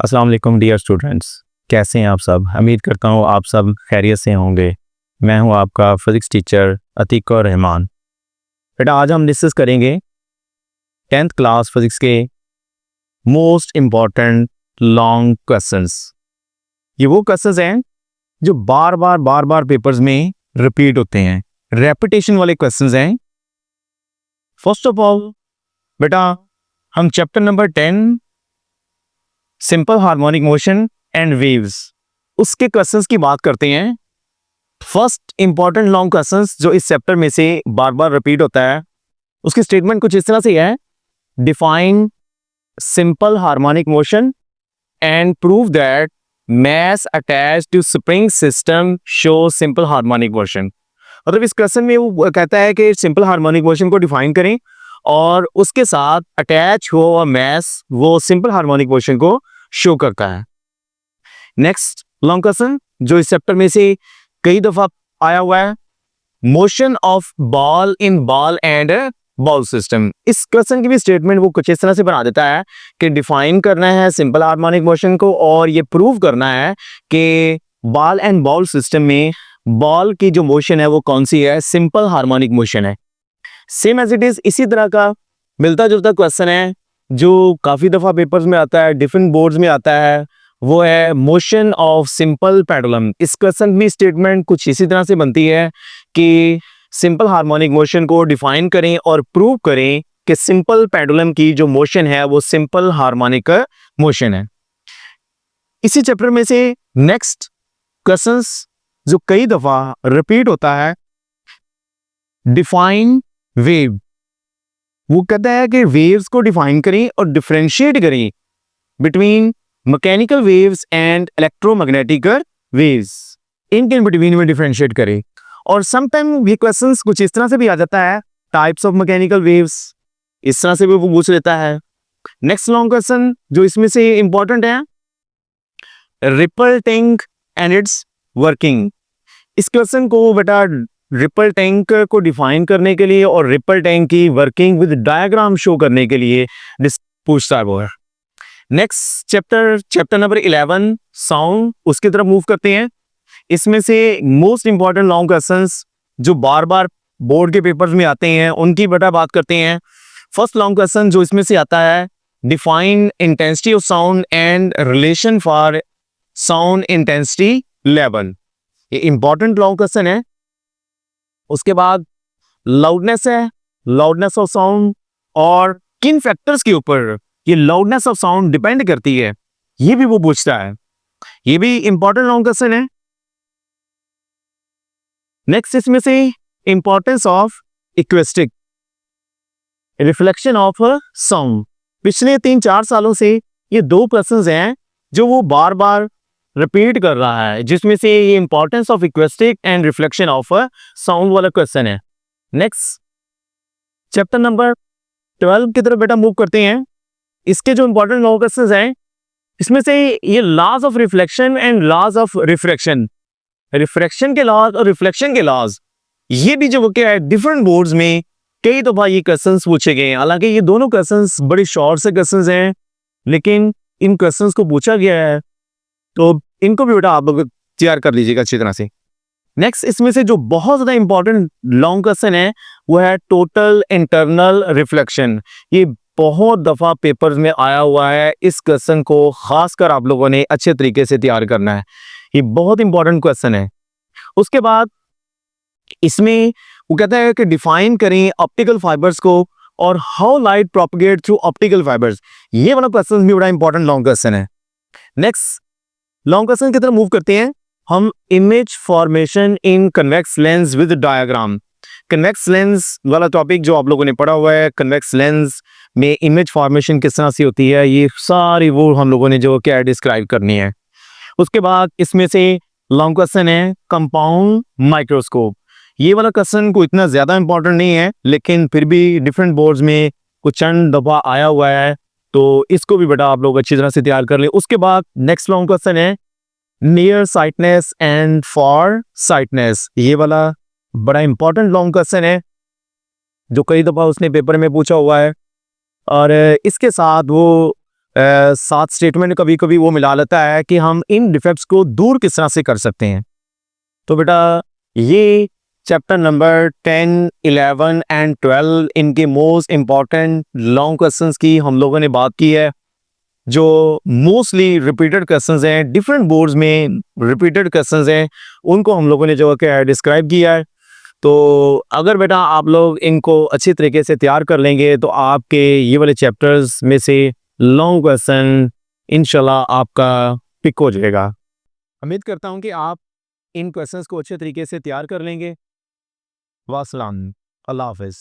अस्सलाम वालेकुम dear students, कैसे हैं आप सब। उम्मीद करता हूँ आप सब खैरियत से होंगे। मैं हूँ आपका फिज़िक्स टीचर अतीक और रहमान। बेटा आज हम डिस्कस करेंगे 10th क्लास फिज़िक्स के मोस्ट इम्पॉर्टेंट लॉन्ग क्वेश्चंस। ये वो क्वेश्चंस हैं जो बार बार पेपर्स में रिपीट होते हैं, रेपिटेशन वाले क्वेश्चंस हैं। फर्स्ट ऑफ ऑल बेटा हम chapter number 10 simple harmonic motion and waves उसके क्वेश्चंस की बात करते हैं। फर्स्ट इंपॉर्टेंट लॉन्ग क्वेश्चंस जो इस चैप्टर में से बार बार रिपीट होता है, उसकी स्टेटमेंट कुछ इस तरह से है, define simple harmonic motion and prove that mass attached to spring system show simple harmonic motion। मतलब इस क्वेश्चन में वो कहता है कि सिंपल हार्मोनिक मोशन को डिफाइन करें और उसके साथ अटैच हुआ मैस वो सिंपल हार्मोनिक मोशन को शो करता है। नेक्स्ट लॉन्ग क्वेश्चन जो इस चैप्टर में से कई दफा आया हुआ है, motion of ball in ball and ball system. इस क्वेश्चन की भी स्टेटमेंट वो कुछ इस तरह से बना देता है कि डिफाइन करना है सिंपल हार्मोनिक मोशन को और ये प्रूव करना है कि बॉल एंड बॉल सिस्टम में बॉल की जो मोशन है वो कौन सी है, सिंपल हार्मोनिक मोशन है। सेम एज इट इज इसी तरह का मिलता जुलता क्वेश्चन है जो काफी दफा पेपर्स में आता है, डिफरेंट बोर्ड्स में आता है, वो है मोशन ऑफ सिंपल पेंडुलम। इस क्वेश्चन की स्टेटमेंट कुछ इसी तरह से बनती है कि सिंपल हार्मोनिक मोशन को डिफाइन करें और प्रूव करें कि सिंपल पेंडुलम की जो मोशन है वो सिंपल हार्मोनिक मोशन है। इसी चैप्टर में से नेक्स्ट क्वेश्चंस जो कई दफा रिपीट होता है, डिफाइन वेव। वो कहता है कि वेव्स को डिफाइन करें और डिफरेंशिएट करें between mechanical waves and electromagnetic waves, इनके बिटवीन में डिफरेंशिएट करें। और समटाइम ये क्वेश्चंस कुछ इस तरह से भी आ जाता है, टाइप्स ऑफ मैकेनिकल वेव्स, इस तरह से भी वो पूछ लेता है। नेक्स्ट लॉन्ग क्वेश्चन जो इसमें से इंपॉर्टेंट है, ripple tank and it's working. इस क्वेश्चन को बेटा रिपल टैंक को डिफाइन करने के लिए और रिपल टैंक की वर्किंग विद डायग्राम शो करने के लिए पूछता है वो है। नेक्स्ट चैप्टर नंबर 11 साउंड, उसकी तरफ मूव करते हैं। इसमें से मोस्ट इंपॉर्टेंट लॉन्ग क्वेश्चंस जो बार बार बोर्ड के पेपर्स में आते हैं उनकी बेटा बात करते हैं। फर्स्ट लॉन्ग क्वेश्चन जो इसमें से आता है, define intensity of sound and relation for sound intensity level. ये इंपॉर्टेंट लॉन्ग क्वेश्चन है। उसके बाद लाउडनेस है, लाउडनेस ऑफ साउंड और किन फैक्टर्स के ऊपर ये लाउडनेस ऑफ साउंड डिपेंड करती है, ये भी वो पूछता है। ये भी इंपॉर्टेंट लॉन्ग क्वेश्चन है। नेक्स्ट इसमें से importance of acoustic, reflection of sound. पिछले 3-4 सालों से ये दो क्वेश्चंस हैं जो वो बार बार रिपीट कर रहा है, जिसमें से ये importance of acoustic and reflection of sound वाला क्वेश्चन है। नेक्स्ट चैप्टर नंबर 12 की तरफ बेटा मूव करते हैं। इसके जो इंपॉर्टेंट लॉ क्वेश्चंस हैं, इसमें से ये laws of reflection and laws of refraction, refraction के लॉज और रिफ्लेक्शन के लॉज, ये भी जो क्या है डिफरेंट बोर्ड्स में कई दफा ये क्वेश्चंस पूछे गए हैं। हालांकि ये दोनों क्वेश्चंस बड़े शॉर्ट से क्वेश्चंस हैं, लेकिन इन क्वेश्चंस को पूछा गया है तो इनको भी बेटा आप लोग तैयार कर लीजिएगा अच्छी तरह से। नेक्स्ट इसमें से जो बहुत ज्यादा इंपॉर्टेंट लॉन्ग क्वेश्चन है वो है टोटल इंटरनल रिफ्लेक्शन। ये बहुत दफा पेपर्स में आया हुआ है। इस क्वेश्चन को खासकर आप लोगों ने अच्छे तरीके से तैयार करना है, ये बहुत इंपॉर्टेंट क्वेश्चन है। उसके बाद इसमें वो कहता है कि डिफाइन करें ऑप्टिकल फाइबर्स को और how light propagate through optical fibres. ये वाला क्वेश्चन भी बड़ा इंपॉर्टेंट लॉन्ग क्वेश्चन है। नेक्स्ट लॉन्ग क्वेश्चन की तरफ मूव करते हैं हम, image formation in convex lens with diagram. Convex lens वाला टॉपिक जो आप लोगों ने पढ़ा हुआ है, कन्वेक्स लेंस में इमेज फॉर्मेशन किस तरह से होती है, ये सारी वो हम लोगों ने जो क्या डिस्क्राइब करनी है। उसके बाद इसमें से लॉन्ग क्वेश्चन है कंपाउंड माइक्रोस्कोप। ये वाला क्वेश्चन को इतना ज्यादा इंपॉर्टेंट नहीं है, लेकिन फिर भी डिफरेंट बोर्ड्स में कुछ चंद दफा आया हुआ है, तो इसको भी बेटा आप लोग अच्छी तरह से तैयार कर ले। उसके बाद नेक्स्ट लॉन्ग क्वेश्चन है near sightedness and for sightedness. ये वाला बड़ा इंपॉर्टेंट लॉन्ग क्वेश्चन है जो कई दफा उसने पेपर में पूछा हुआ है। और इसके साथ वो साथ स्टेटमेंट कभी कभी वो मिला लेता है कि हम इन डिफेक्ट्स को दूर किस तरह से कर सकते हैं। तो बेटा ये चैप्टर नंबर 10, 11 एंड 12 इनके मोस्ट इंपॉर्टेंट लॉन्ग क्वेश्चंस की हम लोगों ने बात की है, जो मोस्टली रिपीटेड क्वेश्चंस हैं, डिफरेंट बोर्ड्स में रिपीटेड क्वेश्चंस हैं, उनको हम लोगों ने जो है डिस्क्राइब किया है। तो अगर बेटा आप लोग इनको अच्छी तरीके से तैयार कर लेंगे तो आपके ये वाले चैप्टर्स में से लॉन्ग क्वेश्चन इंशाल्लाह आपका पिक हो जाएगा। उम्मीद करता हूँ कि आप इन क्वेश्चंस को अच्छे तरीके से तैयार कर लेंगे। वासलाम, अल्लाह हाफिज़।